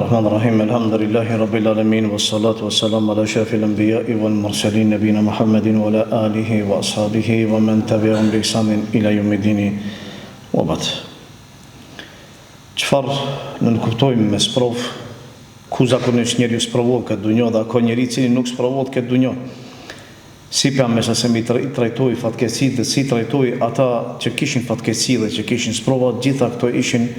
الرحمن الرحيم الحمد لله رب العالمين والصلاة والسلام على أشرف الأنبياء والمرسلين نبينا محمد وعلى آله وأصحابه ومن تبعهم بإحسان إلى يوم الدين وبعد. Çfarë në kuptojmë me sprov, ku zakonisht njeriu sprovohet këtë dunjë dhe ka njeri i cili nuk sprovohet këtë dunjë. Si pejgamberi sa mi trajtoi fatkeqësitë dhe si trajtoi ata që kishin fatkeqësi dhe që kishin sprova, gjitha këto ishin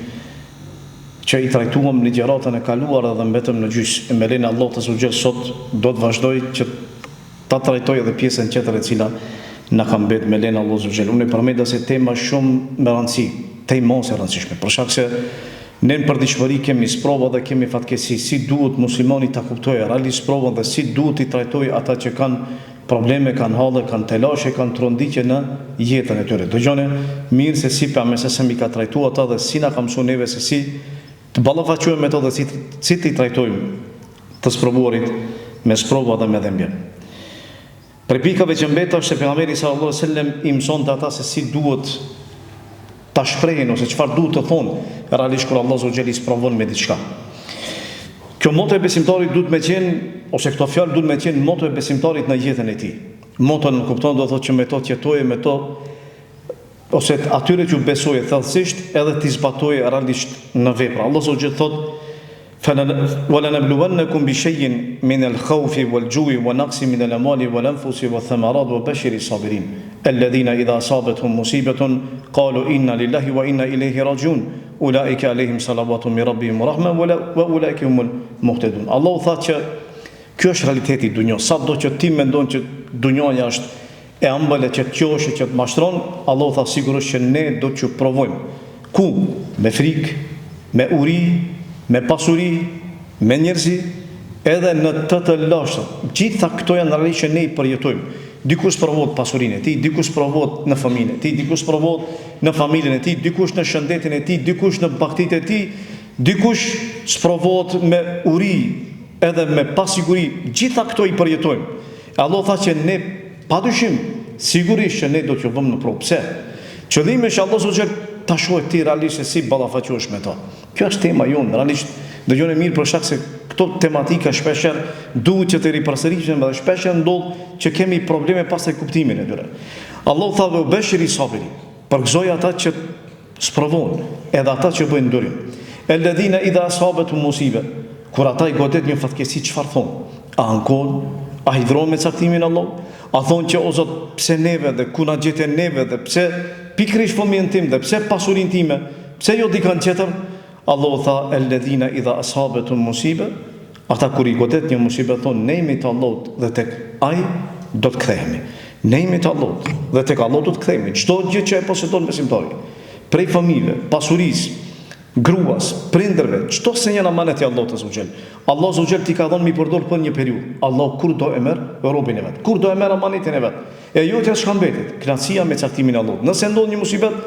që i trajtuam ligjëratën e kaluar dhe mbetëm në gjyq. Me lenin Allah të sugjel sot do të vazhdoj që ta trajtoj edhe pjesën tjetër e cila na ka mbet me lenin Allah sugjel. Unë përmenda se tema shumë me rëndësi, tema mos e rëndësishme, për shkak se ne në përditshmëri kemi sprova dhe kemi fatkeqësi. Si duhet muslimani ta kuptojë realisht sprovën dhe si duhet i trajtojë ata që kanë probleme, kanë halle, kanë telashe, kanë tronditje në jetën e tyre. Dëgjoni mirë se si pejgamberi sa mi ka trajtuar ata dhe si na ka mësuar neve se si të ballafaqojmë me to dhe si të trajtojmë të sprovuarit me sprova dhe me dhembje. Për pikave që mbeta është se pejgamberi sallallahu alajhi wasallam i mësonte ata se si duhet ta shprehin ose çfarë duhet të thonë realisht kur Allahu xheli sprovon me diçka. Kjo moto e besimtarit duhet me qenë, ose këto fjalë duhet me qenë moto e besimtarit në jetën e tij. Moto në kupton do të thotë që me to të jetojë, me to ose atyre që besojë thellësisht edhe t'i zbatojë realisht në vepra. Allahu xhel thotë وَلَنَبْلُوَنَّكُمْ بِشَيْءٍ مِنَ الْخَوْفِ وَالْجُوعِ وَنَقْصٍ مِنَ الْأَمْوَالِ وَالْأَنْفُسِ وَالثَّمَرَاتِ وَبَشِّرِ الصَّابِرِينَ الَّذِينَ إِذَا أَصَابَتْهُمْ مُصِيبَةٌ قَالُوا إِنَّا لِلَّهِ وَإِنَّا إِلَيْهِ راجعون أُولَئِكَ عَلَيْهِمْ صَلَوَاتٌ مِنْ رَبِّهِمْ وَرَحْمَةٌ وَأُولَئِكَ هُمُ الْمُهْتَدُونَ. Allahu tha që kjo është realiteti i dunjos. Sado që ti mendon që dunjoja është e ëmbël që të qoshe që të mashtron, Allahu tha sigurisht që ne do të provojmë. Ku? Me frikë, me uri, me pasuri, me njerëzi, edhe në të lashtë. Gjitha këto janë realisht që ne i përjetojmë. Dikush provohet pasurinë e tij, dikush provohet në familjen e tij, dikush provohet në familjen e tij, dikush në shëndetin e tij, dikush në bagtitë e tij, dikush sprovohet me uri, edhe me pasiguri. Gjitha këto i përjetojmë. Allah tha që ne padyshim sigurisht që ne do të vëmë në provë. Pse? Qëllimi është Allahu subhanahu ta shohë ti realisht se si ballafaqohesh me to. Kjo është tema jonë, realisht dëgjoni mirë për shkak se këto tematika shpeshher duhet që të ripërsërihen dhe shpeshher ndodh që kemi probleme pas të kuptimin e tyre. Allahu tha ve bashiri sabiri, përgëzoi ata që sprovojnë, edhe ata që bëjnë durim. Alladhina idha asabatuhum musiba, kur ata i godet një fatkeqësi çfarë thonë? A ankon, a hidhrohen me caktimin e Allahut? A thonë që o Zot, pse neve dhe ku na gjetën neve dhe pse pikërisht fëmijën tim dhe pse pasurinë time, pse jo dikën tjetër? Allahu tha alladhina idha asabatuhum musiba, ata kur i godet një musibet thonë nejmi të Allahut dhe tek ai do të kthehemi. Nejmi të Allahut dhe tek Allahu do të kthehemi. Çdo gjë që e posedon besimtari, prej familje, pasurisë, gruas, prindërve, çdo se janë amanet i Allahut azhajal. Allahu azhajal ti ka dhënë mi përdor për një periudhë. Allahu kur do e merr robën e vet, kur do e merr amanetin e vet. E jo të shkambetit, kënaqësia me caktimin e Allahut. Nëse ndodh një musibet,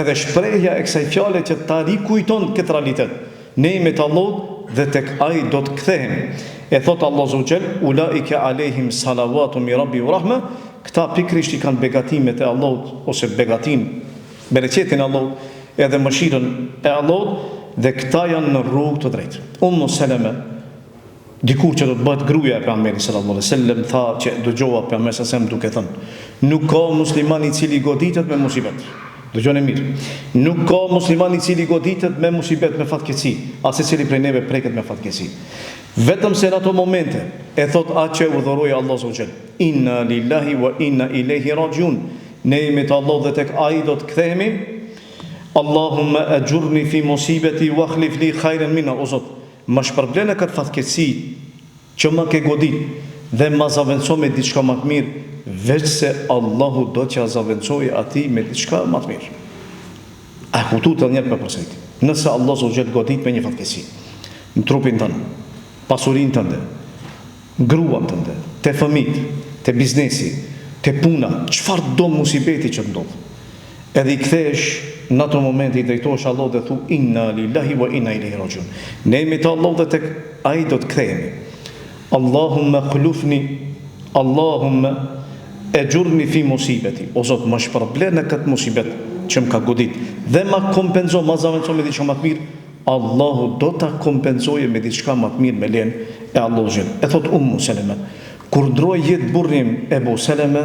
edhe shprehja e kësaj fjale që ta rikujton këtë realitet. Ne jemi të Allahut dhe tek ai do të kthehemi. E thot Allahu azhajal, ulaika alehim salawatu min rabbi wa rahma, këta pikrisht i kanë begatimet e Allahut ose begatin, bereqetin e Allahut, edhe mëshirën e Allahut, dhe këta janë në rrugë të drejtë. Ummu Seleme, dikur që do të bëhet gruaja e pejgamberit sallallahu alaihi wasallam, tha që dëgjova pejgamberin sallallahu alaihi wasallam duke thënë, nuk ka musliman i cili goditet me musibet. Dëgjoni mirë. Nuk ka musliman i cili goditet me musibet, me fatkeqësi, as secili prej neve preket me fatkeqësi. Vetëm se në ato momente e thot atë që urdhëroi Allahu subhanahu, inna lillahi wa inna ilaihi rajiun. Ne jemi të Allahut dhe tek ai do të kthehemi. Allahumma ajurni fi musibati wa akhlif li khairan minha. O Zot, më shpërblen këtë fatkeqësi që më ke godit dhe më zaventso me diçka më të mirë, veç se Allahu do t'ja zaventsojë atij me diçka më të mirë. A kuptu të njëtë me përsejti? Nëse Allah zë gjithë godit me një fatkeqësi në trupin tënde, pasurinë tënde, gruan tënde, te fëmijët, te biznesi, te puna, çfarë do musibeti që ndodh, edhe i kthesh në ato momente i drejtohesh Allah dhe thu inna lillahi wa inna ilaihi rajiun. Ne jemi të Allah dhe tek ai do të kthehemi. Allahumma khulufni, Allahumma ejurni fi musibeti. O Zot, më shpërblen në këtë musibet që më ka godit dhe më kompenzo, më zaventso me diçka më të mirë. Allahu do ta kompenzoje me diçka më të mirë me lenë e Allahu xhel. E thot Seleme, kur ndroi jetë burrim Ebu Seleme,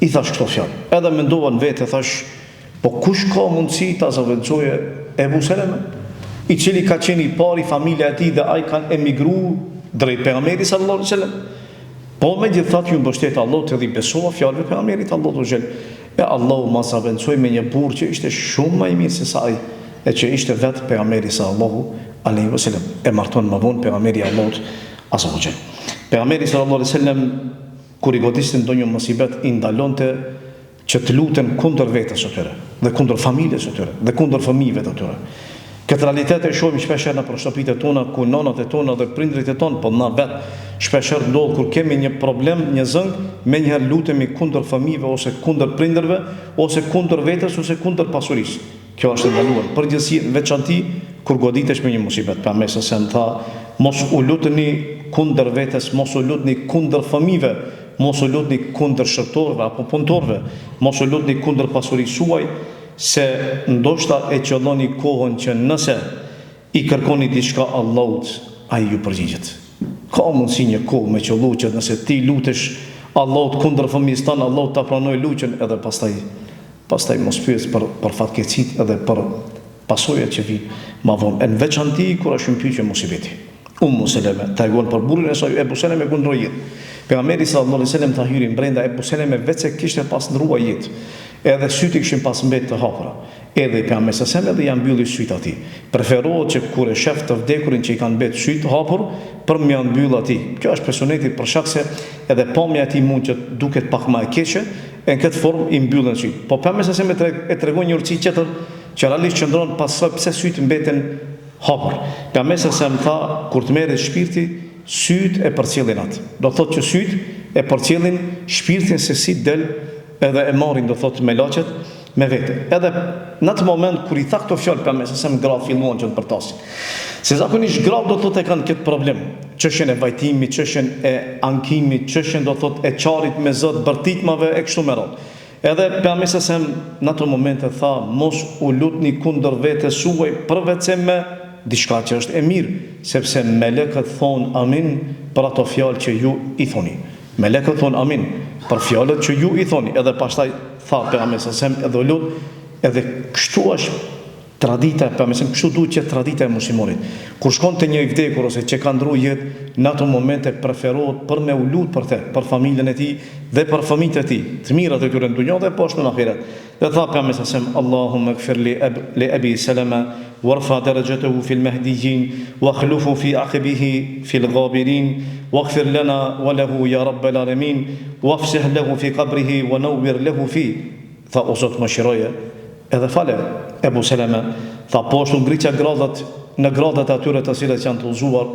i thash këto fjalë. Edhe mendova në vetë, thash, po kush ka mundësi ta zaventsoje Ebu Seleme, i cili ka qenë i pari familja e tij dhe ai kanë emigruar drejt pejgamberit sallallahu alaihi wasallam. Po megjithatë ju mbështet Allahu të besova fjalëve e pejgamberit Allahu xhel. E Allahu ma zaventsoi me një burr që ishte shumë më i mirë se sa ai, e që ishte vetë pejgamberi sallallahu alaihi wasallam. E marton më vonë pejgamberi Allahut azza wa jall. Pejgamberi sallallahu alaihi wasallam kur i godiste ndonjë mosibet i ndalonte që të luten kundër vetes së tyre, dhe kundër familjes së tyre, dhe kundër fëmijëve të tyre. Këtë realitet e shohim shpeshherë në shtëpitë tona, ku nonat e tona dhe prindrit e tonë, po na vetë shpeshherë ndodh kur kemi një problem, një zëng, menjëherë lutemi kundër fëmijëve ose kundër prindërve, ose kundër vetes ose kundër pasurisë. Kjo është ndaluar. Përgjithësi veçanti kur goditesh me një musibet. Pejgamberi sa më tha, mos u lutni kundër vetes, mos u lutni kundër fëmijëve, mos u lutni kundër shërtorëve apo punëtorëve, mos u lutni kundër pasurisë suaj, se ndoshta e qëlloni kohën që nëse i kërkoni diçka Allahut, ai ju përgjigjet. Ka mundësi një kohë me qëllu që nëse ti lutesh Allahut kundër fëmijës tanë, Allahut ta pranoj lutjen, edhe pastaj mos pyes për fatkeqësit edhe për pasojat që vijnë më vonë. Në veçanti kur është shkëmbyer musibeti. Seleme tregon për burrin e saj Ebu Seleme ku ndroi jetë. Pejgamberi sallallahu alaihi wasallam ta hyrin brenda Ebu Seleme vetë se kishte pas ndruar jetë. Edhe sytë kishin pas mbet të hapura. Edhe pejgamberi sallallahu alaihi wasallam dhe janë mbylli sytë atij. Preferohet që kur e shef të vdekurin që i kanë mbet sytë hapur, për më janë mbyll atij. Kjo është personeti për shkak se edhe pamja e tij mund që duket pak më e keqe, në këtë formë i mbyllen sytë. Po pejgamberi sallallahu alaihi wasallam e tregon një urtësi tjetër që realisht qëndron pas pse sytë mbeten hapur. Pejgamberi sallallahu alaihi wasallam tha, kur të merret shpirti, sytë e përcjellin atë. Do thotë që sytë e përcjellin shpirtin se si del, edhe e marrin do thotë me laçet me vete. Edhe në atë moment kur i tha këto fjalë pejgamberi sallallahu alaihi wasallam grav filluan që të përtasin. Se zakonisht grav do thotë e kanë këtë problem. Çështjen e vajtimit, çështjen e ankimit, çështjen do thotë e çarit me Zot, bërtitmave e kështu me radhë. Edhe pejgamberi sallallahu alaihi wasallam në ato momente tha, mos u lutni kundër vetes suaj përveç se me diçka që është e mirë, sepse melekët thonë amin për ato fjalë që ju i thoni. Melekët thonë amin për fjalët që ju i thoni. Edhe pastaj tha pejgamberi sallallahu alaihi wasallam, edhe lut, edhe kështu është tradita, kështu duhet që tradita e muslimonit. Kur shkon te një i vdekur ose që ka ndruar jetë, në ato momente preferohet për me u lut për te, për familjen e tij dhe për fëmijët e tij, të mirat e tyre në dunjë dhe poshtë në ahiret. Dhe tha pejgamberi sallallahu alaihi wasallam, Allahumma ighfir li Abi Salama warfa darajatahu fil mahdiyyin wakhlufu fi aqibihi fil ghabirin waghfir lana wa lahu ya rabbal alamin wafsih lahu fi qabrihi wa nawwir lahu fi. Tha o Zot më shiroje edhe fale Ebu Seleme, tha poshtu ngriqja gradat në gradat atyre të cilët janë të udhëzuar,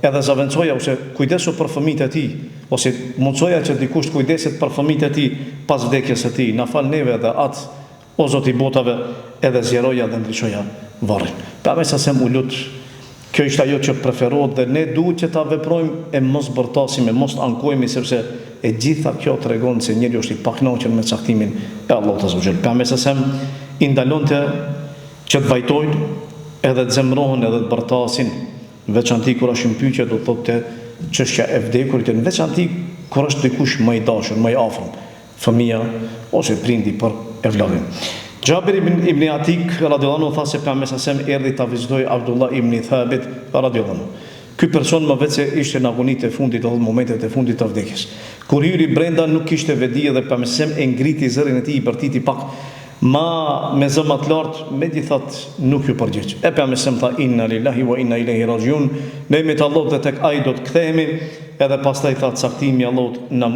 edhe zaventsoja ose kujdesu për fëmijët e tij, ose mundsoja që dikush të kujdeset për fëmijët e tij pas vdekjes së tij. Na fal neve edhe atë, o Zot i botave, edhe zjeroja dhe ndriçoja varrin. Pejgamberi sa u lut, kjo ishte ajo që preferohet dhe ne duhet që ta veprojmë e mos bërtasim, e mos ankojmë, sepse e gjitha kjo tregon se njeriu është i pakënaqur me caktimin e Allahut azza wa jall. Pejgamberi sa i ndalonte që të vajtojnë edhe të zemrohen edhe të bërtasin, në veçanti kur është pyetje do thotë çështja e vdekurit, në veçanti kur është dikush më i dashur, më i afër, fëmia ose prindi për evladin. Jabir ibn Atik radhiyallahu anhu tha se pejgamberi sa erdhi ta vizitoi Abdullah ibn Thabit radhiyallahu anhu. Ky person më vetë se ishte në agonitë e fundit, edhe momentet e fundit të vdekjes. Kur hyri brenda nuk kishte vedi dhe pejgamberi e ngriti zërin e tij, i bërtiti pak ma me zë më të lartë, megjithatë nuk ju përgjigj. E pejgamberi tha inna lillahi wa inna ilaihi rajiun, ne jemi të Allahut dhe tek ai do të kthehemi. Edhe pastaj tha caktimi i Allahut na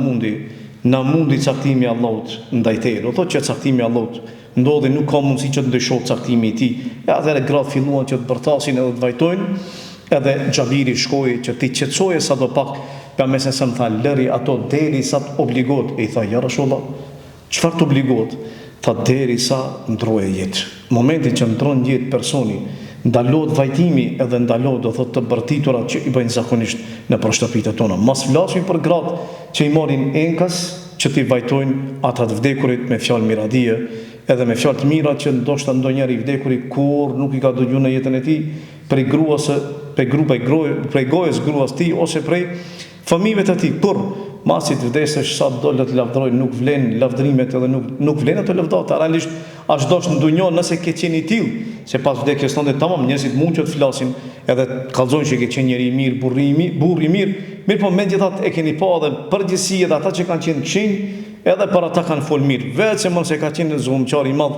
mundi caktimi i Allahut ndaj teje. Do thotë që caktimi i Allahut ndodhi, nuk ka mundësi që të ndryshohet caktimi i tij. Atëherë gratë filluan që të bërtasin edhe të vajtojnë. Edhe Xhabiri shkoi që ti qetësoje sadopak. Pejgamberi sa më tha lëri ato derisa të obligohet. I tha ja Rasulullah, çfarë të obligohet? Tha derisa ndroje jetë. Momenti që ndron jetë personi, ndalohet vajtimi edhe ndalohet do thotë të bërtiturat që i bëjnë zakonisht në shtëpitë tona. Mos flasim për gratë që i marrin enkas që ti vajtojnë ata të vdekurit me fjalë miradije, edhe me fjalë të mira që ndoshta ndonjëri i vdekurit kur nuk i ka dëgjuar në jetën e tij, prej gojës gruas ti ose prej fëmijëve të tij. Por masi të vdesësh sa do të lavdëroj nuk vlen lavdërimet edhe nuk vlen ato lavdata. Realisht as dosh në dunjë nëse ke qenë i tillë, se pas vdekjes tonë tamam njerëzit mund që të flasin edhe të kallzojnë që ke qenë njeri i mirë, burr i mirë, po megjithatë e keni pa edhe përgjithësi edhe ata që kanë qenë qinj, edhe për ata kanë fol mirë, vetë mos e ka qenë zullumçar i madh,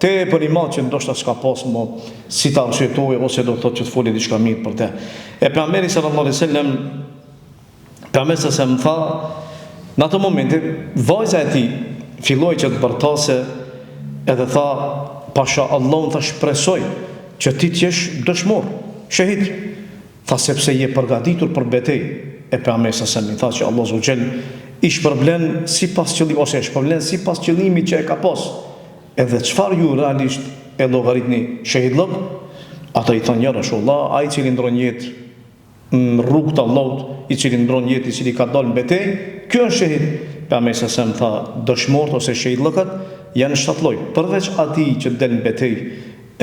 tepër i madh që ndoshta s'ka pas më si ta arsyetoj ose do të thotë që të foli diçka mirë për te. E pejgamberi sallallahu alaihi wasallam pejgamberi sa më tha, në ato momente vajza e tij filloi që të bërtase edhe tha, pasha Allahun tha shpresoj që ti të jesh dëshmor, shahid. Tha sepse je përgatitur për betejë. E pejgamberi sa më tha që Allahu xhel i shpërblen sipas qëllimit ose e shpërblen sipas qëllimit që e ka pas. Edhe çfarë ju realisht e llogaritni shahidllok, ata i thonë ja Rasulullah, ai i cili ndron jetë në rrugë të Allahut, i cili ndron jetë, i cili ka dalë në betejë, ky është shahid. Pejgamberi sa më tha, dëshmorët ose shahidllokët janë 7 lloj, përveç atij që del në betejë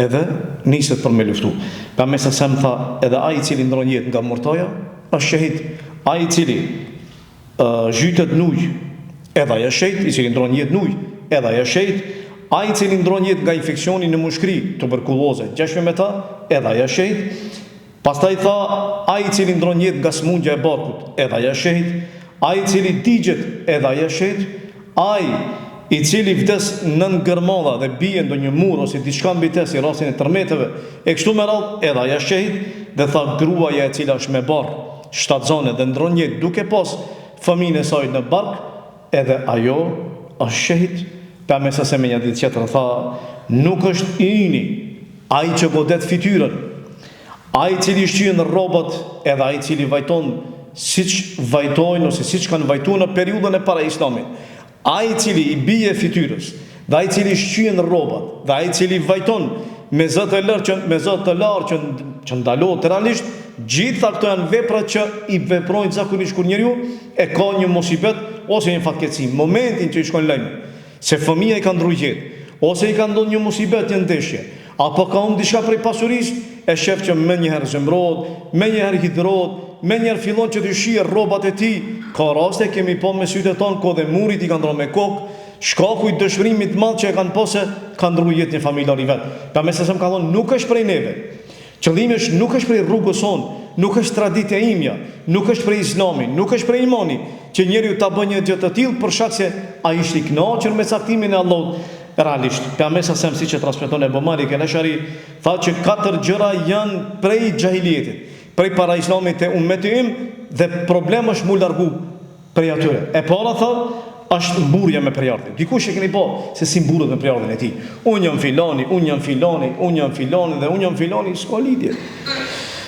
edhe niset për me luftu. Pejgamberi sa më tha, edhe ai i cili ndron jetë nga mortoja është shahid. Ai i cili zhytet në ujë, edhe ai është shahid, i cili ndron jetë në ujë, edhe ai është shahid. Ai i cili ndron jetë nga infeksioni në mushkëri, tuberkuloze, 6 me ta, edhe ai është shahid. Pastaj tha, ai i cili ndron jetë nga smundja e barkut, edhe ai është shahid. Ai i cili digjet, edhe ai është shahid. Ai i cili vdes nën gërmalla dhe bie ndonjë mur ose diçka mbi të, si rastin e tërmeteve, e kështu me radhë, edhe ai është shahid. Dhe tha, gruaja e cila është me bark, shtatzone dhe ndron jetë duke pas fëmijën e saj në bark, edhe ajo është shahid. Pa me sase me një ditë tjetër tha, nuk është ini ai që godet fytyrën, ai cili shqyen rrobat, edhe ai cili vajton siç vajtojnë ose siç kanë vajtuar në periudhën e para islamit. Ai cili i bie fytyrës, dhe ai cili shqyen rrobat, dhe ai cili vajton me zot të larë që ndalohet realisht, gjitha këto janë vepra që i veprojnë zakonisht kur njeriu e ka një mosibet ose një fatkeqësi. Momentin që i shkon lajmi se fëmia i ka ndruar jetë, ose i ka ndodhur një musibet, një ndeshje, apo ka humbur diçka prej pasurisë, e shef që më njëherë zemrohet, më njëherë hidrohet, më njëherë fillon që të shijë rrobat e tij. Ka raste kemi pa me sytë tonë kodë murit i ka ndronë me kokë, shkaku i dëshpërimit të madh që e kanë pasë ka ndruar jetën e familjar i vet. Pa më sasem ka thonë, nuk është prej neve. Qëllimi është nuk është prej rrugës sonë, nuk është traditja imja, nuk është prej islami, nuk është prej imani, që njeriu ta bën një gjë të tillë për shkak se ai është i kënaqur me caktimin e Allahut. Realisht, pejgamberi sa siç e transmeton Abu Malik el-Ashari, thotë që 4 gjëra janë prej xahilietit, prej para islamit te ummeti im, dhe problemi është mu largu prej atyre. E para thotë është mburja me prejardhjen. Dikush e keni pa se si mburret me prejardhjen e tij. Unë jam filani, unë jam filani, unë jam filani dhe unë jam filani, s'ka lidhje.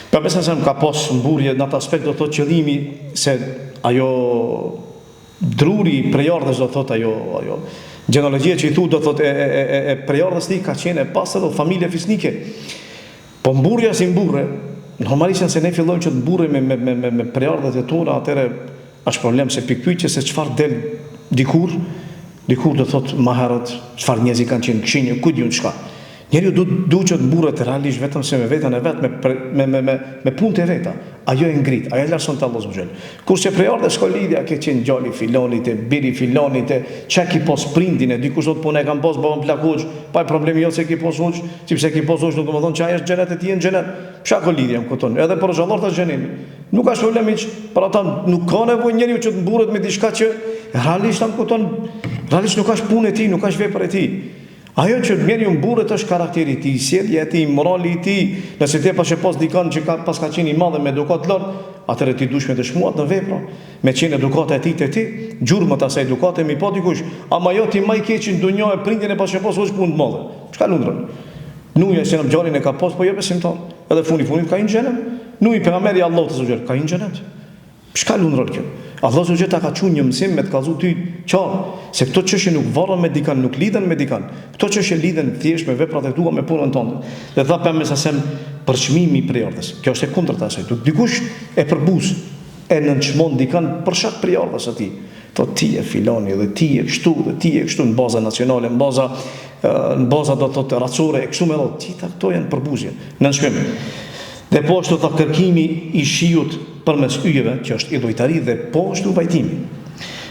Pejgamberi sa ka pas mburje në atë aspekt, do thotë qëllimi se ajo druri prejardhës, do thotë ajo gjenealogjia që i thu, do thotë e prejardhës ti ka qenë e pastër dhe familje fisnike. Po mburja si mburre, normalisht se ne fillojmë që të mburrem me prejardhët e tona, atëre është problem se pikpyetja se çfarë del dikur do thotë më herët çfarë njerëz kanë qenë këshinjë, ku diun çka. Njeriu duhet që të mburret realisht vetëm se me veten e vet, me punët e veta. Ajo e ngrit, ajo e larson te Allahu subhanahu. Kurse prejardhë s'ka lidhja, ke qenë gjali filonit, e biri filonit, çka ki pos prindin, e dikush thotë punë e kam pas babam plakuç, pa problemi jo se ki pos uç, sepse ki pos uç nuk do të thonë që ai është xhenet e tij në xhenet. Çka ka lidhje me këto? Edhe për xhallar ta xhenin. Nuk ka problem hiç, për ata nuk ka nevojë njeriu që të mburret me diçka që realisht am kupton, realisht nuk ka punë e tij, nuk ka vepër e tij. Ajo që njeriu mburret është karakteri i tij, sjellja e tij, morali i tij. Nëse ti pas dikon që ka qenë i madh me edukat lart, atëherë ti duhesh me të shmuat në vepra, me qenë edukata e tij te ti, gjurmët asaj edukate mi pa dikush, ama jo ti më i keq në dunjë e prindin e pas është punë të madhe. Çka lundron? Nuja se në gjalin e ka pas, po jo besimtar. Edhe funit ka në xhenet. Nuji pejgamberi Allahut të zgjer, ka në xhenet. Çka lundron kjo? Allahu subhanahu ta ka thënë një mësim me të kallzu ty qartë, se këto çështje nuk varren me dikan, nuk lidhen me dikan. Këto çështje lidhen thjesht me veprat e tua, me punën tënde. Dhe tha pejgamberi sa për çmimin i prejardhës. Kjo është e kundërta asaj. Dikush e përbuz e nënçmon dikan për shkak prejardhës së tij. Thotë ti e filani dhe ti e kështu dhe ti e kështu në baza nacionale, në baza do thotë racore e kështu me radhë. Gjitha këto janë përbuzje. Nënçmim. Dhe po ashtu tha kërkimi i shiut përmes yjeve, që është idhujtari, dhe po ashtu vajtimi.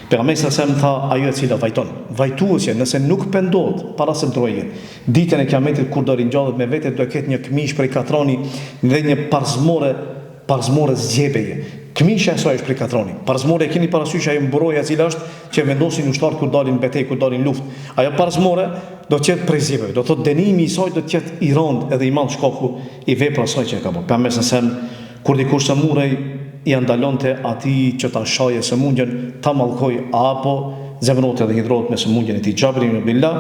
Pejgamberi sa më tha, ajo e cila vajton, vajtuesja nëse nuk pendohet para se ndroje, ditën e Kiametit kur do ringjallet me vete, do ketë një këmish prej katroni dhe një parzmore zgjebeje. Këmisha e saj është prej katroni. Parzmore e keni parasysh ajo mburoja e cila është që vendosin ushtarët kur dalin betejë, kur dalin luftë. Ajo parzmore do të jetë prej zgjebeve. Do thotë dënimi i saj do të jetë i rënd edhe i madh shkaku i veprës saj që ka bërë. Pejgamberi sa kur dikush sa murrej i ndalonte atij që ta shajë sëmundjen, ta mallkoj apo zemrote dhe hidrohet me sëmundjen e tij. Xhabri ibn Abdullah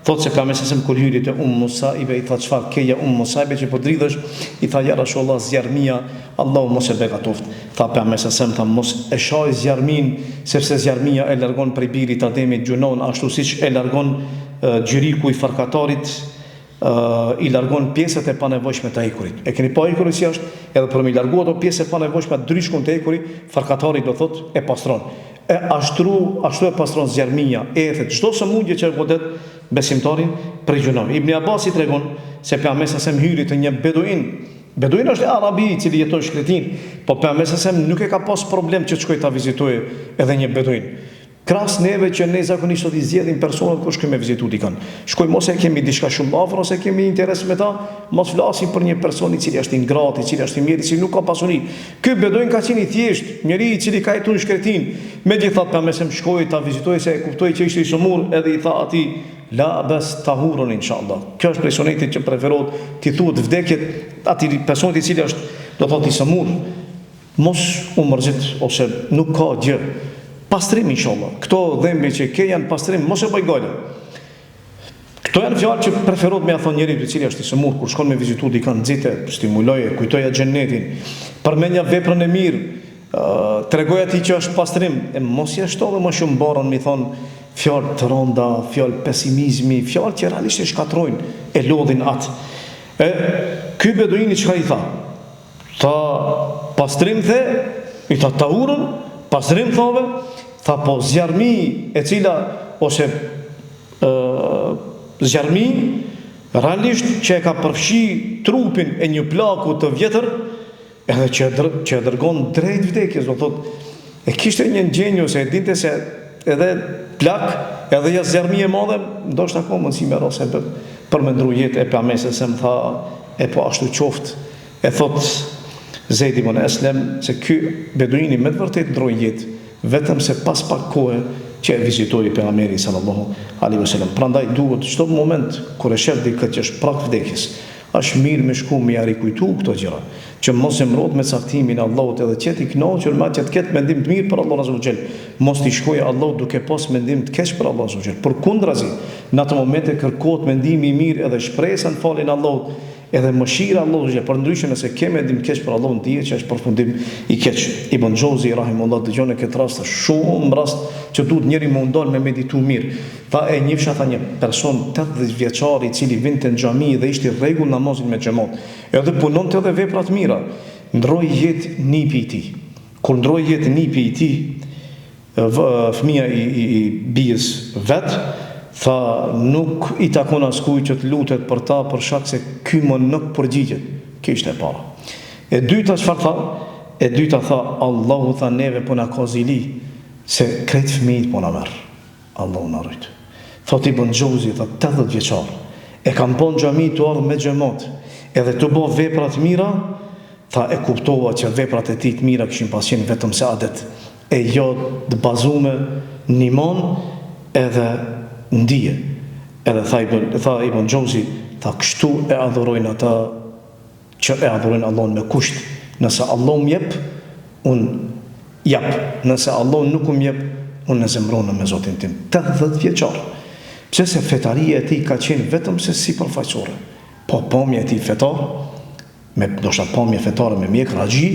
thotë se pejgamberi sa kur hyri te Musa'ibe i tha çfarë keja Musa'ibe që po dridhesh, i tha ja Rasulullah zjarmia, Allahu mos e begatoft. Tha pejgamberi sa tha mos e shaj zjarmin, sepse zjarmia e largon prej birit Ademit gjunon, ashtu siç e largon gjyriku i farkatarit i largon pjesët e panevojshme të ekurit. E keni pa ekuri si është, edhe për mi largu ato pjesë e panevojshme të dryshkun të ekuri, farkatari do thot e pastron. E ashtu e pastron zjarmia, e ethet çdo sëmundje që godet besimtarin prej gjunave. Ibn Abbas i tregon se pejgamberi sa hyri te një beduin. Beduin është arabi i cili jeton shkretin, po pejgamberi sa nuk e ka pas problem që të shkojë ta vizitojë edhe një beduin. Kras neve që ne zakonisht do t'i zgjedhim personat kur shkojmë me vizitu dikon. Shkojmë mos e kemi diçka shumë afër ose kemi interes me ta, mos flasim për një person i cili është i ngratë, i cili është i mirë, i cili nuk ka pasuri. Ky beduin ka qenë i thjesht, njëri i cili ka jetuar në shkretin. Megjithatë pejgamberi shkoi ta vizitoi se e kuptoi që ishte i sëmur, edhe i tha atij la bas tahurun inshallah. Kjo është prej sunetit që preferohet ti thuhet vdekjet atij personit i cili është do thotë i sëmur. Mos u mërzit ose nuk ka gjë. Pastrim inshallah. Këto dhembe që ke janë pastrim, mos e bëj gale. Këto janë fjalë që preferohet me ia thonë njeriu i cili është i sëmur kur shkon me vizitu dikon, nxite, stimuloje, kujtoja xhenetin, përmendja veprën e mirë, tregoj atij që është pastrim, e mos ia shtove më shumë barën mi thon fjalë të rënda, fjalë pesimizmi, fjalë që realisht e shkatrojnë, e lodhin atë. Ky beduini çka i tha? Tha pastrim the, i tha tahurun, pastrim thove, tha po zjarmi e cila ose zjarmi realisht që e ka përfshi trupin e një plaku të vjetër edhe që e dërgon drejt vdekjes, do thot e kishte një ndjenjë ose e dinte se edhe plak edhe ja zjarmi e madhe ndoshta ka mundësi me rose për me ndru jetë e pejgamberit se më tha e po ashtu qoftë, e thot Zeid ibn Aslem se ky beduini me të vërtet ndroi jetë, vetëm se pas pak kohe që e vizitoi pejgamberi sallallahu alaihi wasallam. Prandaj duhet çdo moment kur e shef dikë që është prag vdekjes, është mirë me shku me rikujtu këto gjëra, që mos e mbrot me caktimin e Allahut edhe që ti kënaqur me atë të ketë mendim të mirë për Allahun azza wa xal. Mos ti shkojë Allahut duke pas mendim të keq për Allahun azza wa xal. Përkundrazi, në atë momente kërkohet mendimi i mirë edhe shpresa në falin Allahut, edhe mëshira Allahut që për ndryshe nëse ke mendim keq për Allahun dihet që është përfundim i keq. Ibn Jauzi rahimullah dëgjon këtë rast shumë rast që duhet njëri më ndal me meditu mirë. Tha e njëfsha tha një person 80 vjeçar i cili vinte në xhami dhe ishte i rregull namazin me xhamat. Edhe punonte edhe vepra të mira. Ndroi jetë nipi i tij. Kur ndroi jetë nipi i tij, fëmia i bijës vet, tha nuk i takon askujt që të lutet për ta për shkak se ky më nuk përgjigjet. Kjo ishte e para. E dyta çfarë tha? E dyta tha Allahu tha neve po na ka zili se krejt fëmijët po na merr. Allahu na rrit. Thot Ibn Jauzi tha 80 vjeçar. E kam bën xhami të ardh me xhamat. Edhe të bë vepra të mira, tha e kuptova që veprat e tij të mira kishin pasur vetëm se adet. E jo të bazuar në iman edhe ndije. Edhe tha Ibn Jauzi, tha kështu e adhurojnë ata që e adhurojnë Allahun me kusht. Nëse Allah më jep, unë jap. Nëse Allah nuk më jep, unë e zemrona me Zotin tim. 80 vjeçar. Pse se fetaria e tij ka qenë vetëm se sipërfaqësore. Po pamja e tij fetar, me ndoshta pamje fetare me mjek raxhi,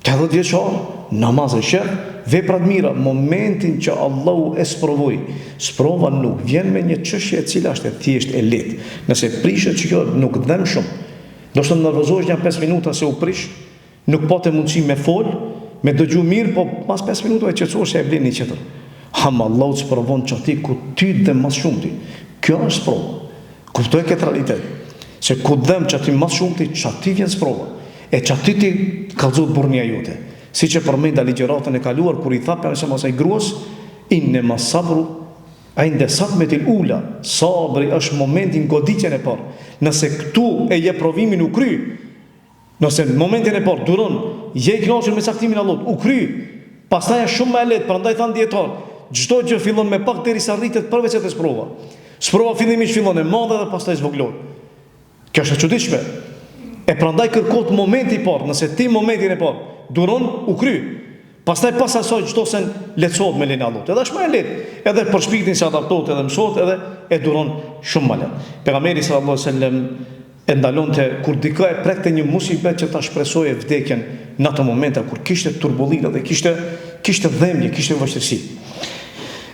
80 vjeçar, namaz e sheh, vepra të mira, momentin që Allahu e sprovoi. Sprova nuk vjen me një çështje e cila është e thjeshtë e lehtë. Nëse prishet që kjo nuk dhem shumë, do të nervozohesh një 5 minuta se u prish, nuk po të mundësi me fol, me dëgju mirë, po pas 5 minutave qetësohesh se e blen një tjetër. Allahu të sprovon që ti ku ty dhe mas shumë ti. Kjo është sprova. Kuptoj këtë realitet. Se ku dhem që ti mas shumë ti, që ti vjen sprova. E që aty ti kallëzohet burnia jote. Si që përmenda ligjëratën e kaluar, kur i tha për nëse masaj gruas, innema sabru, inde sadmetil ula, sabri është momentin goditjen e parë. Nëse këtu e je provimin u kry, nëse në momentin e parë duron, je i kënaqur me caktimin e Allahut, u kry, pastaj është shumë më e lehtë, prandaj thanë dietar, çdo gjë fillon me pak derisa rritet përveç atë sprova. Sprova fillimisht fillon e madhe dhe pastaj zvoglohet. Kjo është e çuditshme. E prandaj kërkohet momenti i parë, nëse ti momentin e parë duron, u kry. Pastaj pas asaj çdo se lehtësohet me lenin Allahut. Edhe është më e lehtë, edhe për shpirtin se adaptohet edhe mësohet edhe e duron shumë më lehtë. Pejgamberi sallallahu alajhi wasallam e ndalonte kur dikë e prekte një musibet që ta shpresoje vdekjen në ato momente kur kishte turbullira dhe kishte dhëmje, kishte vështirësi.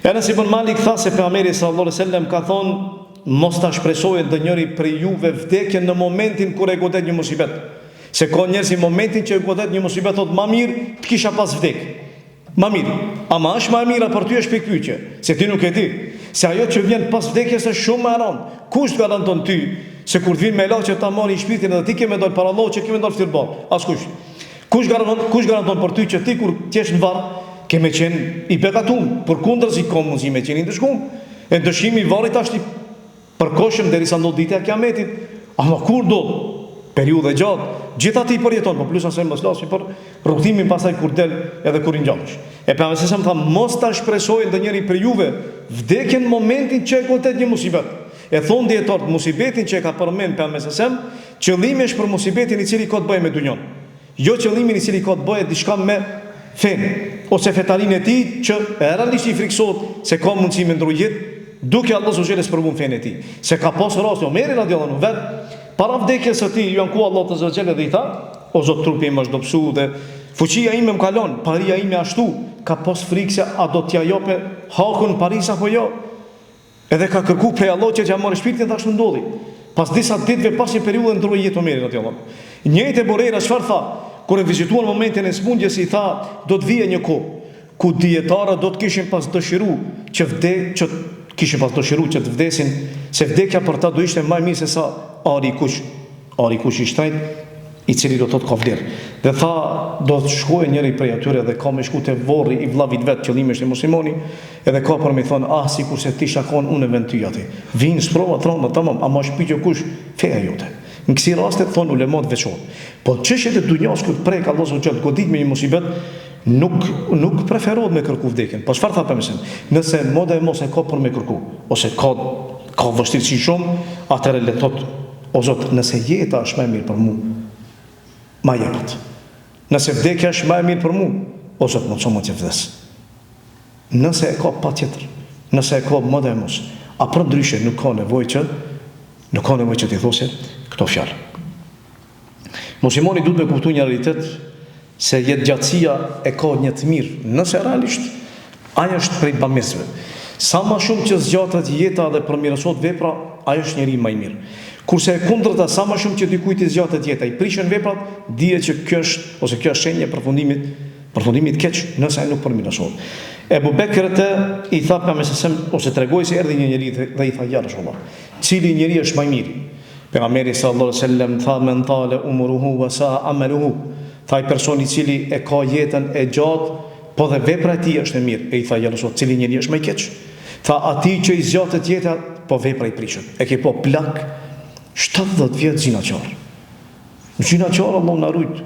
Enes ibn Malik tha se pejgamberi sallallahu alajhi wasallam ka thonë mos ta shpresojë ndonjëri prej juve vdekjen në momentin kur e godet një musibet. Se ka njerëz në momentin që e godet një musibet thotë më mirë të kisha pas vdek. Më mirë. Ama është më e mira për ty është pikpyetje, se ti nuk e di. Se ajo që vjen pas vdekjes është shumë më e rëndë. Kush garanton ty se kur të vinë me ilaç që ta marrin shpirtin edhe ti ke më dal para Allahut që ke më dal ftirbar? Askush. Kush garanton për ty që ti kur t'jesh në varr ke me qenë i begatum, përkundër si ka mundësi me qenë i ndëshkuar. E ndëshkimi i varrit është i përkohshëm derisa ndodh dita e Kiametit. Ama kur do periudhë gjatë, gjithatë i përjeton, po plus asaj mos lasim për rrugtimin pasaj kur del edhe kur i ngjallesh. E pa mëse më tha mos ta shpresojë ndonjëri për juve vdekjen në momentin që e godet një musibet. E thon dietar musibetin që e ka përmend pa mëse qëllimi është për musibetin i cili ka të bëjë me dunjon. Jo qëllimin i cili ka të bëjë diçka me fen ose fetarinë e tij që realisht i friksohet se ka mundësi me ndrojë duke Allah subhanehu për mund fenë e tij. Se ka pas rast Omeri radiallahu anhu vet para vdekjes së tij ju anku Allah subhanehu dhe i tha: "O Zot, trupi im është dobësu dhe fuqia ime më kalon, paria ime ashtu." Ka pas frikë se a do t'ja jope hakun paris apo jo. Edhe ka kërku prej Allah që t'ja marrë shpirtin dhe ashtu ndodhi. Pas disa ditëve pas një periudhë ndroi jetë Omeri radiallahu anhu. Njëjtë Borera çfarë tha? Kur e vizituan momentin e smundjes i tha: "Do të vijë një kohë ku dietarët do të kishin pas dëshiruar që të vdesin, se vdekja për ta do ishte më e mirë se sa ari kush i shtrenjtë, i cili do të thotë ka vlerë." Dhe tha, do të shkojë njëri prej atyre dhe ka me shku te vorri i vllavit vet, qëllimi është i muslimoni, edhe ka për me thonë, sikurse ti shakon unë vend ty aty. Vinë sprova thonë, tamam, ama është pyetje kush feja jote. Në kësi rastet thonë ulemat veçohen. Po çështjet e dunjas kur prek Allah subhanahu wa godit me një musibet, nuk preferohet me kërku vdekjen. Po çfarë tha pemësim? Nëse moda e mos e ka për me kërku, ose ka vështirësi shumë, atëherë le thot, o Zot, nëse jeta është më e mirë për mua, ma jepet. Nëse vdekja është më e mirë për mua, o Zot, më çon më të vdes. Nëse e ka patjetër, nëse e ka moda e mos, a për ndryshe nuk ka nevojë që t'i thosë këto fjalë. Muslimoni duhet me kuptu një realitet se jetë gjatësia e ka një të mirë, nëse realisht aja është prej bamirësve. Sa ma shumë që zgjatet jeta dhe përmirësohet vepra, aja është njeri më i mirë. Kurse e kundërta, sa ma shumë që dikujt i zgjatet jeta, i prishën veprat, dije që kjo është shenjë përfundimit keq, nëse ai nuk përmirësohet. Ebu Bekrit i tha ose tregoi se erdhi një njeri dhe i tha: "Ja Rasulullah, cili njeri është më i miri?" Pejgamberi sallallahu alaihi wasallam tha: "Men tale umruhu wa sa'a amaluhu." Tha i personi cili e ka jetën e gjatë, po dhe vepra e tij është e mirë. E i tha: "Ja Rasulullah, cili njeri është më i keq?" Tha: "Ati që i zgjatet jeta, po vepra i prishet." E ke po plak 70 vjet zinaçar. Zinaçar, Allah na rujt.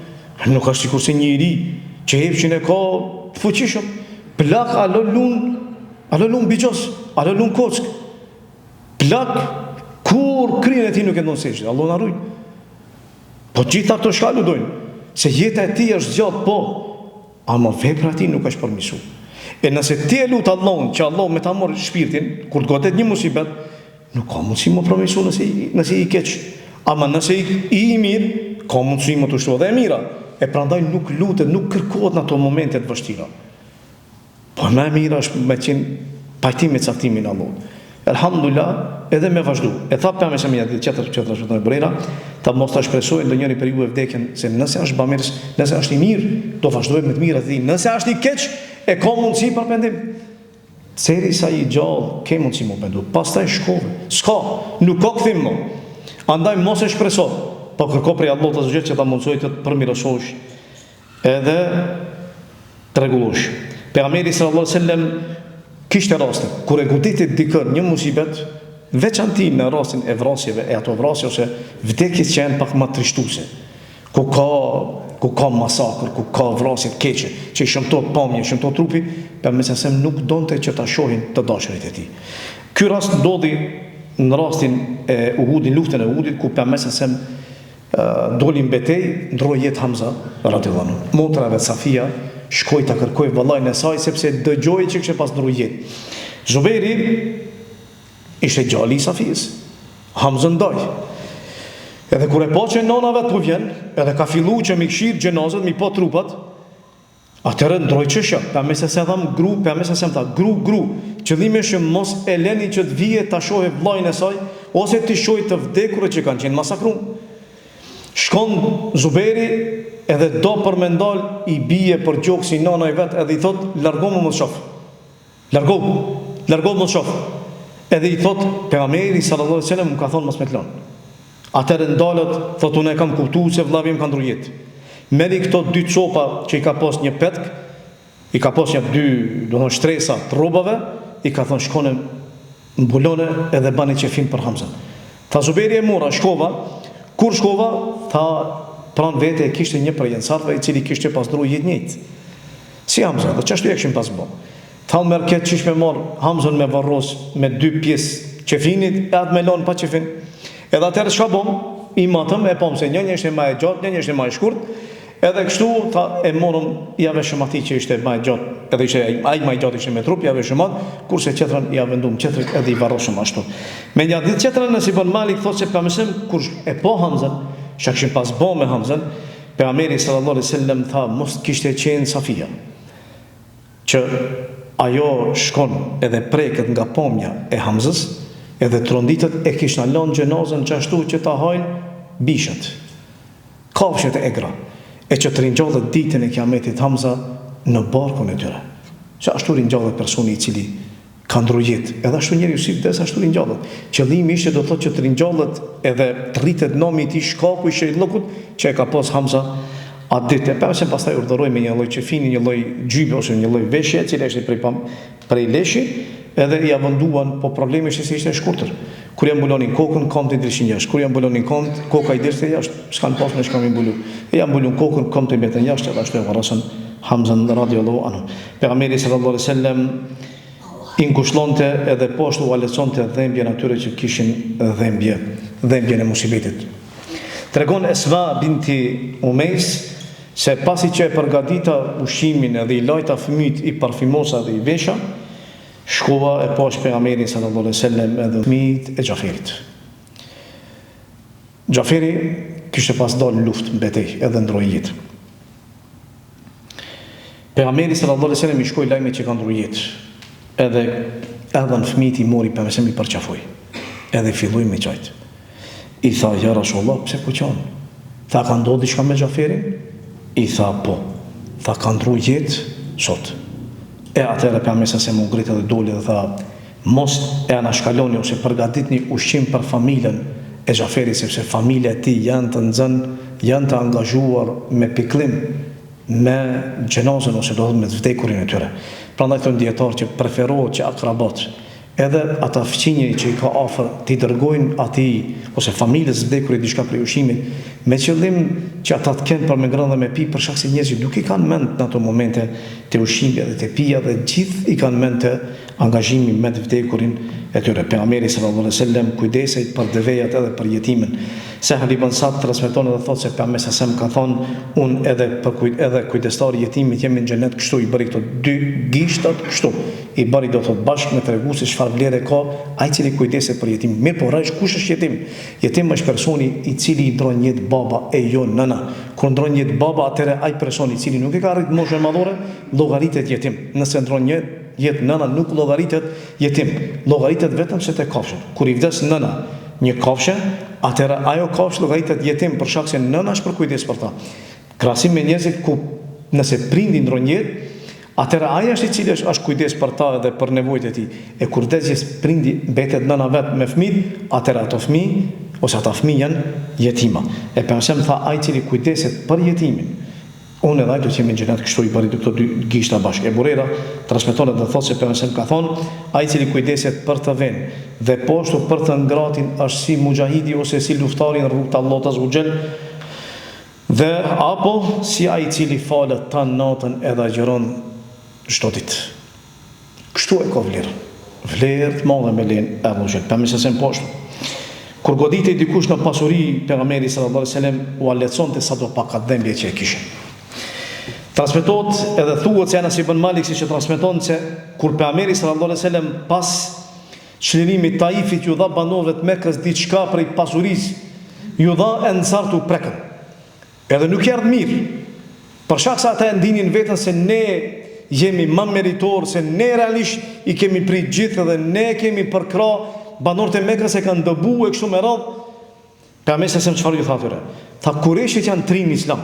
Nuk është sikur se një i ri që hepshin e ka të fuqishëm. Plak alo lun bigjos, alo lun kock. Plak kur krijen e tij nuk e ndon sesh. Allah na rujt. Po gjitha këto shkalu dojnë, se jeta e tij është gjatë, po, ama vepra e tij nuk është përmirësuar. E nëse ti e lut Allahun që Allah me ta marrë shpirtin kur të godet një musibet, nuk ka mundësi më përmirësu nëse i keq. Ama nëse i mirë, ka mundësi më të shtu edhe e mira. E prandaj nuk lutet, nuk kërkohet në ato momente të vështira. Po më e mira është me qenë pajtim me caktimin e Allahut. Elhamdulillah, edhe me vazhdu. E tha për me se me një ditë qëtër e Borera, ta mos ta shpresojë ndonjëri për ju e vdekjen, se nëse është bamirës, nëse është i mirë, do vazhdojë me të mirë atë. Nëse është i keq, e ka mundësi për pendim. Ceri sa i gjallë, ke mundësi më pendu. Pastaj shkove. S'ka, nuk ka këthim më. Andaj mos e shpreso. po kërko prej Allahut Azza wa Jall që ta mundsoj të përmirësosh edhe të rregullosh. Pejgamberi sallallahu alaihi wasallam kishte raste kur e goditet dikën një musibet, veçanti në rastin e vrasjeve, e ato vrasje ose vdekjes që janë pak më trishtuese, ku ka masakër, ku ka vrasje të keqe, që i shëmton pamje, shëmton trupi, pejgamberi sa nuk donte që ta shohin të dashurit e tij. Ky rast ndodhi në rastin e Uhudit, luftën e Uhudit, ku pejgamberi sa doli në betejë, ndroi jetë Hamza radhiyallahu anhu. Motra e Safia shkoi ta kërkoi vallajën e saj sepse dëgjoi që kishte pas ndroi jetë. Zubejri ishte djali i Safis. Hamza ndaj. Edhe kur e pa që nona vet po vjen, edhe ka filluar që mi kshir xhenazat, mi pa trupat, atëherë ndroi çështja. Pejgamberi sa tham gru, qëllimi është mos e leni që të vije ta shohë vllajën e saj ose të shohë të vdekurët që kanë qenë masakruar. Shkon Zuberi edhe do për me ndal i bie për gjokë si nana i vet, edhe i thot largohu mos shoh. Largohu mos shoh. Edhe i thot pejgamberi sallallahu alaihi wasallam më ka thonë mos me të lën. Atëherë ndalët, thot unë e kam kuptuar se vllavi im ka ndruar jetë. Merri këto dy copa që i ka pas një petk, i ka pas një dy, shtresa të rrobave, i ka thonë shkone mbulone edhe bani qefin për Hamzën. Tha Zuberi e mora, shkova, kur shkova, tha pran vete e kishte një prej ensarve i cili kishte pas ndruar jetë njëjtë. Si Hamza, dhe çashtu e kishin pas bë. Tha merr këtë qish me marr Hamzën me varros me dy pjesë qefinit, e atë me lon pa qefin. Edhe atëherë çka bëm? I matëm e pam se një ishte më e gjatë, një ishte më e shkurt. Edhe kështu tha e morëm ja veshëm atij që ishte më e gjatë, edhe ishte ai më i gjatë ishte me trup, ja veshëm atë, kurse tjetrën ja vendum tjetrit edhe i varrosëm ashtu. Me një ditë tjetrën nëse Ibn Malik thotë se pamësim kur e po Hamzën, çka kishin pas bë me Hamzën, pejgamberi sallallahu alaihi wasallam tha mos kishte qenë Safia. Që ajo shkon edhe preket nga pamja e Hamzës, edhe tronditët e kishna lënë xhenazën çashtu që ta hajnë bishët, kafshët e egra, e që të rinjallët ditën e kiametit Hamza në barkun e tyre. Që ashtu rinjallët personi i cili ka ndruar jetë, edhe ashtu njeriu si vdes ashtu rinjallët. Qëllimi ishte do të thotë që të rinjallët edhe të rritet nomi i tij shkaku i shejllokut që e ka pas Hamza atë ditë. Pastaj pastaj urdhëroi me një lloj qefini, një lloj gjybe ose një lloj veshje e cila ishte prej leshi, edhe ja venduan, po problemi ishte se ishte shkurtër. Kur ja mbulonin kokën, këmbët i dilshin jashtë. Kur ja mbulonin këmbët, koka i dilste jashtë. S'kan pas me çka më mbulu. E ja mbulon kokën, këmbët i mbeten jashtë, edhe ashtu e varrosën Hamzën radhiyallahu anhu. Pejgamberi sallallahu alaihi wasallam i ngushllonte edhe poshtë u aleconte dhembjen atyre që kishin dhembjen e musibetit. Tregon Esma binti Umeis se pasi që e përgatita ushqimin edhe i lajta fëmijët i parfymosa dhe i vesha, shkova e poshtë pejgamberin sallallahu alaihi wasallam edhe fëmijët e Xhaferit. Xhaferi kishte pas dalë në luftë, në betejë, edhe ndroi jetë. Pejgamberi sallallahu alaihi wasallam i shkoi lajmi që ka ndruar jetë. Edhe në fëmijët i mori pejgamberi i përqafoi. Edhe filloi me çajt. I tha ja Rasulullah, pse po qan? Tha ka ndodhur diçka me Xhaferin? I tha po. Tha ka ndruar jetë sot. E atëherë pejgamberi sa se më ngrit dhe doli dhe tha mos e anashkaloni ose përgatitni ushqim për familjen e Xhaferit, sepse familja e tij janë të nxënë, janë të angazhuar me pikëllim me xhenazën ose do të thotë me vdekurin e tyre. Prandaj thonë dietar që preferohet që akrabat edhe ata fëmijë që i ka afër t'i dërgojnë atij ose familjes së vdekurit diçka për ushqimin, me qëllim që ata të kenë për me ngrënë dhe me pi, për shkak se njerëzit nuk i kanë mend në ato momente të ushqimit dhe të pija, dhe gjithë i kanë mend të angazhimi me të vdekurin e tyre. Pejgamberi sallallahu alaihi wasallam kujdesej për devejat edhe për jetimin. Sahal ibn Sa'd transmeton edhe thotë se pejgamberi sallallahu alaihi wasallam ka thonë unë edhe kujdestari i jetimit jemi në xhenet, kështu i bëri këto dy gishtat, kështu i bëri do të thotë bashkë me tregu se çfarë vlerë ka ai cili kujdeset për jetimin. Mirë, po rresh kush është jetim? Jetim është personi i cili i ndron jetë baba e jo nëna. Kur ndron jetë baba, atëherë ai personi i cili nuk e ka arrit moshën madhore, llogaritet jetim. Nëse ndron jetë nëna, nuk llogaritet jetim. Llogaritet vetëm se te kafshët. Kur i vdes nëna një kafshë, atëherë ajo kafshë llogaritet jetim për shkak se nëna është për kujdes për ta. Krahasim me njerëzit ku nëse prindi ndron jetë, atëherë ai është i cili është kujdes për ta edhe për nevojat e tij. E kur vdes prindi, mbetet nëna vet me fëmijë, atëherë ato fëmijë ose ata fëmijë janë jetima. E pejgamberi tha ai cili kujdeset për jetimin, unë edhe ai do të jemi në xhenet, kështu i bëri këto dy gishta bashkë. E Burera transmeton dhe thotë se pejgamberi ka thonë, ai cili kujdeset për të vend dhe poshtu për të ngratin është si mujahidi ose si luftari në rrugt të Allahut azza wa xal, dhe apo si ai cili falet tan natën edhe agjeron çdo ditë. Kështu e ka vlerë të madhe me len e Allahu xal. Pejgamberi se poshtu kur goditej dikush në pasuri, pejgamberi sallallahu alaihi wasallam u leconte sa do pak dhëmbje që e kishin. Transmetohet edhe thuhet se Anas ibn Malik siç e transmeton se kur pejgamberi sallallahu alaihi wasallam pas çlirimit Taifit ju dha banorëve të Mekës diçka prej pasurisë, ju dha ensar tu prekën. Edhe nuk erdhi mirë. Për shkak se ata ndinin veten se ne jemi më meritor, se ne realisht i kemi prit gjithë dhe ne kemi përkra banorët e Mekës e kanë dëbuar kështu me radhë. Pejgamberi sa çfarë ju tha atyre? Tha kureshit janë trin islam.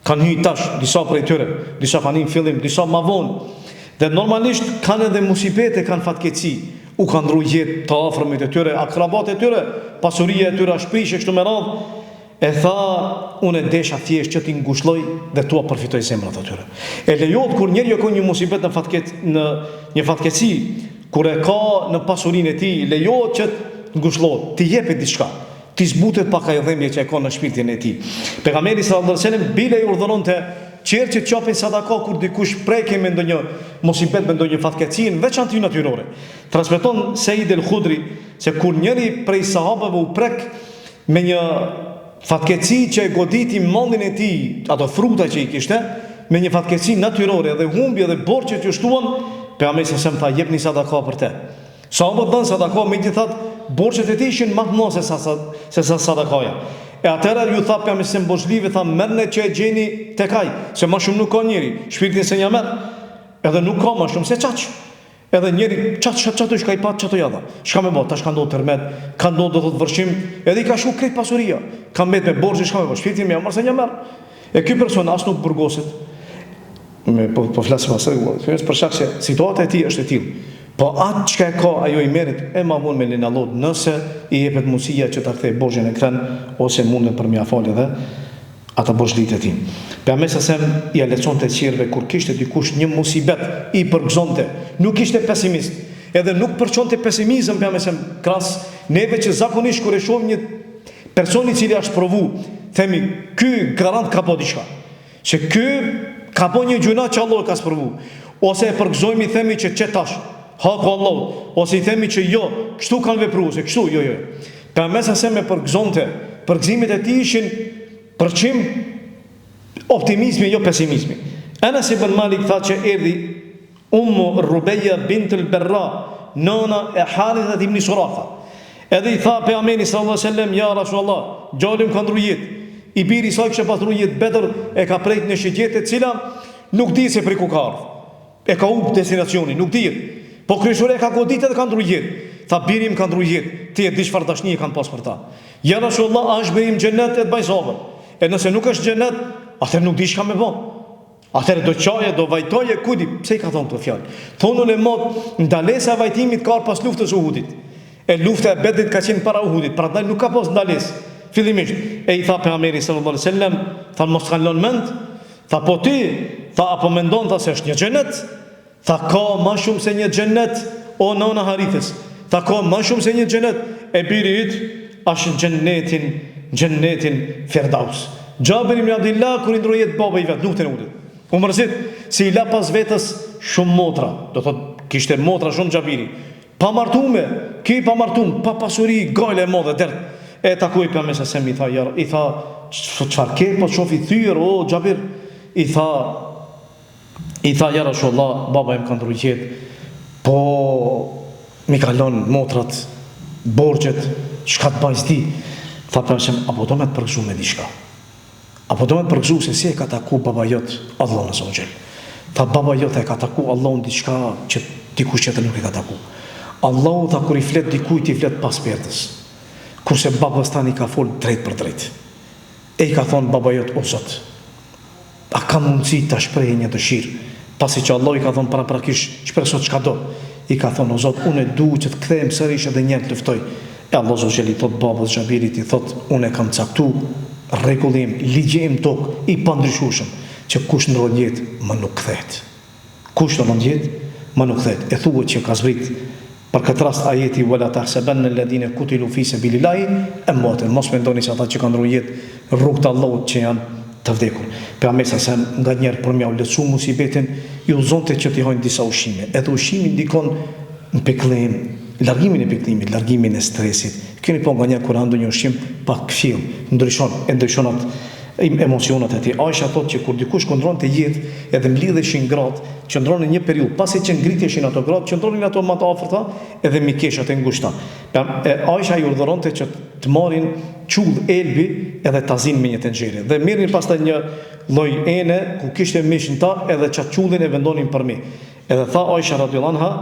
Kanë hyrë tash disa prej tyre, disa kanë në fillim, disa më vonë. Dhe normalisht kanë edhe musibete, kanë fatkeqësi. U kanë ndruar jetë të afërmit e tyre, akrabat e tyre, pasuria e tyre shprishë kështu me radhë. E tha, unë e desha thjesht që t'i ngushlloj dhe tua përfitoj zemrat atyre. E lejohet kur njeriu ka një musibet në një fatkeqësi, kur e ka në pasurinë e tij, lejohet që të ngushëllohet, të jepet diçka, të zbutet pak ajo dhëmbje që e ka në shpirtin e tij. Pejgamberi sallallahu alajhi wasallam bile i urdhëronte qerë që çapin sadaka kur dikush preke me ndonjë musibet, me ndonjë fatkeqësi, veçantë natyrore. Transmeton Said el-Khudri se kur njëri prej sahabëve u prek me një fatkeqësi që e goditi mallin e tij, ato fruta që i kishte, me një fatkeqësi natyrore dhe humbje dhe borxhet ju shtuan, pejgamberi sa tha jepni sadaka për te. Sahabët dhan sadaka, megjithatë borxhet e tij ishin më të mëdha se sa sadakaja. E atëra ju tha pejgamberi se boshlive tha merrni që e gjeni tek ai, se më shumë nuk ka njëri, shpirtin se një merr, edhe nuk ka më shumë se çaq. Edhe njëri çato shka i pat çato java. Çka më bë, tash ka ndodhur tërmet, ka ndodhur të vërshim, edhe i ka shku krejt pasuria. Ka mbet me borxhe, çka më bë, shpirtin më marr se një merr. E ky person as nuk burgoset. Po flas pasaj, për shkak se situata e tij është e tillë. Po atë çka e ka ajo i merret e ma vonë me lenin Allah, nëse i jepet mundësia që ta kthej borxhin e kthen ose mundet për mia falë edhe ata borxhlit e tij. Pejgamberi sa i leconte qerve kur kishte dikush një musibet i përgëzonte, nuk ishte pesimist, edhe nuk përçonte pesimizëm pejgamberi kras neve që zakonisht kur e shohim një person i cili është provu, themi ky garant ka po diçka. Që ky ka po një gjuna që Allah ka sprovu, ose e përgëzojmë i themi që çetash haku Allah, ose i themi që jo, kështu kanë vepruar, se kështu jo. Pejgamberi sa me përgëzonte, përgëzimet e tij ishin përqim optimizmi, jo pesimizmi. Anas ibn Malik tha që erdhi Ummu Rubeja bint al-Barra, nona e Haritha ibn Suraqa. Edhe i tha pejgamberi sallallahu alaihi wasallam, ja Rasulullah, gjalim ka ndruar jetë. I biri sa kishte pasur jetë Bedër e ka prejt në shigjet e cila nuk di se prej ku ka ardhur. E ka humb destinacionin, nuk dihet. Po kryeshore ka goditë dhe ka ndruar jetë. Tha birim ka ndruar jetë. Ti e di çfarë dashnie kanë pas për ta. Ja Rasulullah, a është bëjmë xhenet e të bajsove. E nëse nuk është xhenet, atëherë nuk di çka më bë. Atëherë do çaje, do vajtoje, kujdi, pse i ka thonë këtë fjalë? Thonë në mod ndalesa e vajtimit ka pas luftës së Uhudit. E lufta e Bedrit ka qenë para Uhudit, prandaj nuk ka pas ndalesë. Fillimisht e i tha pejgamberi sallallahu alaihi wasallam, tha mos kanë lënë mend, tha po ti, tha apo mendon tha se është një xhenet? Tha ka më shumë se një xhenet, o nona Harithës. Tha ka më shumë se një xhenet, e biri yt është xhenetin Firdaus. Xhabir ibn Abdullah kur i ndroi jetë baba i vet, nuk të udit. U mërzit si i la pas vetës shumë motra, do thot kishte motra shumë Xhabiri. Pa martume, pa pasuri, gajle e madhe dert. E takoi pejgamberi sa i tha çfarë ke po shofi thyer o Xhabir? I tha ja Rasulullah, baba im ka ndruar jetë, po mi ka lënë motrat, borxhet, çka të bëj ti? Tha pejgamberi, apo do me të përgëzu me diçka? Apo do me të përgëzu se si e ka taku baba jot Allahun azza wa xal? Tha baba jot e ka taku Allahun diçka që dikush tjetër nuk e ka taku. Allahu tha kur i flet dikujt i flet pas perdës. Kurse babas tani ka fol drejt për drejt. E i ka thonë baba jot, o Zot, a ka mundësi ta shprehë një dëshirë? Pasi që Allah i ka thonë paraprakish, shpreso çka do. I ka thonë, o Zot, unë e du që të kthehem sërish edhe një të luftoj. E Allah Zogjel i thot babës Xhabirit, i thot unë e kam caktu rregullim, ligjem tok i pandryshueshëm që kush ndron jetë më nuk kthehet. Kush ndron jetë më nuk kthehet. E thuhet që ka zbrit për këtë rast ajeti wala tahsabanna alladhina qutilu fi sabilillahi amwatan. Mos mendoni se ata që kanë ndron jetë rrugt të Allahut që janë të vdekur. Pejgamberi sa nga njerë për mja u lecu musibetin, ju zonte që t'i hojnë disa ushqime. Edhe ushqimi ndikon në pikëllim, largimin e pikëllimit, largimin e stresit. Keni po nga njerë kur ando një ushqim pak fill, ndryshon atë emocionat e ti. Aisha thot që kur dikush qëndron të jetë edhe mblidheshin gratë, qëndronin një periudhë, pasi që ngriteshin ato gratë, qëndronin ato më të afërta edhe mikeshat e ngushta. Aisha i urdhëronte që të marrin qull elbi edhe tazin me një tenxhere. Dhe mirrin pastaj një lloj ene ku kishte mish në ta edhe çat qullin e vendonin për mi. Edhe tha Aisha radhiyallahu anha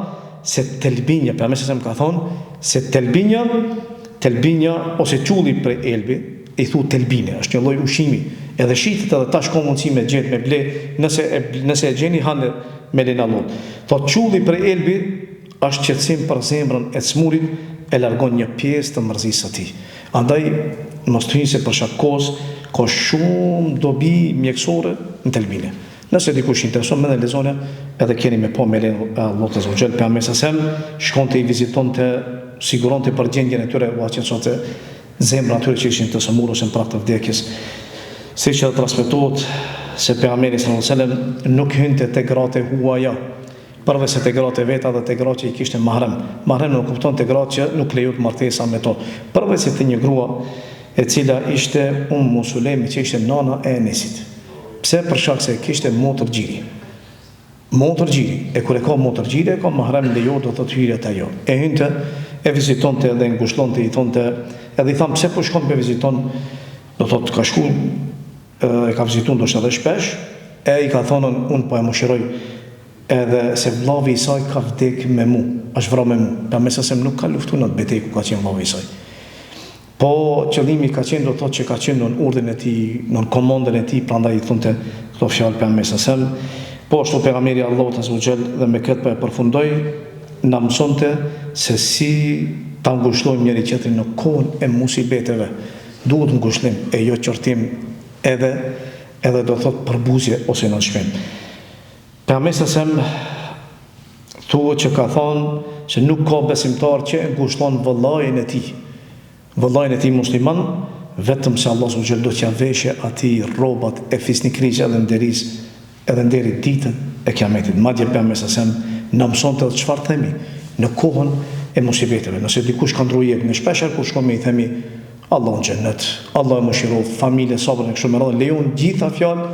se telbinja, për mëse se më ka thonë, se telbinja ose qulli për elbi, i thu telbine, është një lloj ushqimi, edhe shitet edhe tash ka mundësi me gjetë me ble, nëse e gjeni hanë me lenallon. Thot qulli për elbi është qetësim për zemrën e smurit, e largon një pjesë të mërzisë së tij. Andaj mos të hyjë se për shkak kohës ka shumë dobi mjekësore në telbine. Nëse dikush intereson me dhe lezone, edhe keni me po me lejnë Allah të Zogjel, për amesa sem, shkonte i vizitonte, siguronte për gjendjen e tyre, u aqen sote zemra atyre që ishin të sëmur ose në prag të vdekjes. Si që dhe transmetohet se pejgamberi sallallahu alajhi wasallam nuk hynte te gratë huaja, përve se te gratë veta dhe te gratë që i kishte mahrem. Mahrem nuk kupton te gratë që nuk lejohet martesa me to. Përve se te një grua e cila ishte Sulejmi, që ishte nana e Enesit. Pse? Për shkak se kishte motër gjiri. Motër gjiri. E kur e ka motër gjiri, e ka mahrem lejohet do të hyrjet ajo. E hynte, e vizitonte dhe ngushtonte, i thonte, edhe i tham pse po shkon pe viziton, do thot ka shku, e ka vizitun do shtë edhe shpesh, e i ka thonën unë po e mëshiroj, edhe se vllavi i saj ka vdek me mu, është vra me mu, pa mesa se nuk ka luftu në të betej ku ka qenë vllavi i saj. Po qëllimi ka qenë do thot që ka qenë në urdhën e tij, në komandën e tij, prandaj i thonte këto fjalë pa mesa se. Po ashtu pejgamberi Allahut azza wa jall dhe me këtë po e përfundoi, na mësonte se si ta ngushtojmë njëri tjetrin në kohën e musibeteve. Duhet ngushtim e jo qortim edhe do thot përbuzje ose nënshmim. Pejgamberi sa thuhet që ka thonë se nuk ka besimtar që e ngushton vëllain e tij. Vëllain e tij musliman, vetëm se Allah subhanahu wa taala do t'ia veshë atij rrobat e fisnikrisë edhe deri ditën e Kiametit. Madje pejgamberi sa na mësonte çfarë themi në kohën e musibeteve. Nëse dikush ka ndruar jetën, shpesh kur shkon me i themi Allah në xhennet, Allah e mëshiroj, familje sabër e kështu me radhë, lejon gjitha fjalë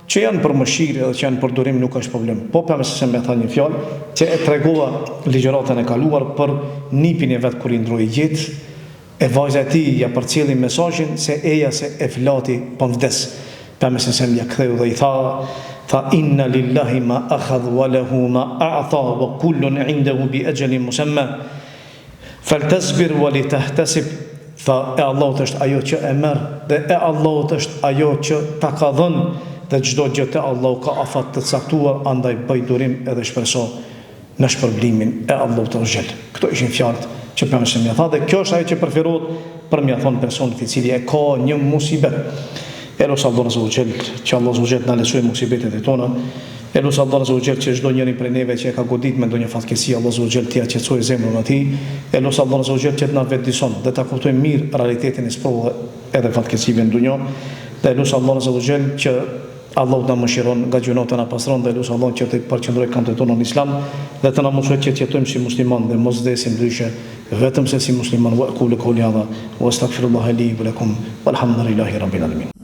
që janë për mëshirë dhe që janë për durim, nuk është problem. Po pejgamberi sa më tha një fjalë që e tregova ligjëratën e kaluar për nipin e vet kur i ndroi jetë, e vajza e tij ja përcjelli mesazhin se eja se e flati po vdes. Pejgamberi sa ja ktheu dhe i tha inna lillahi ma akhadh wa lahu ma a'ta wa kullun 'indahu bi ajalin musamma faltasbir wa litahtasib. Tha e Allahut është ajo që e merr dhe e Allahut është ajo që ta ka dhënë dhe çdo gjë te Allahu ka afat të caktuar, andaj bëj durim edhe shpreso në shpërblimin e Allahut të xhel. Këto ishin fjalët që pejgamberi më tha dhe kjo është ajo që preferohet për mia thon personit i cili e ka një musibet. Elos Allah azza wa jall, që Allah azza wa jall na lëshoj musibetet e tona. Elos Allah azza wa jall që çdo njeri prej neve që e ka godit me ndonjë fatkeqësi, Allah azza wa jall t'i qetësojë zemrën atij. Elos Allah azza wa jall që na vetëdison dhe ta kuptojmë mirë realitetin e sprovave edhe fatkeqësive në dunjë. Dhe elos Allah azza wa jall që Allah na mëshiron nga gjunat na pastron dhe elos Allah që të përqendrojë këmbët tona në Islam dhe të na mësojë që të jetojmë si musliman dhe mos vdesim ndryshe vetëm se si musliman. Wa aqulu qawli hadha wa astaghfirullaha li wa lakum walhamdulillahi rabbil alamin.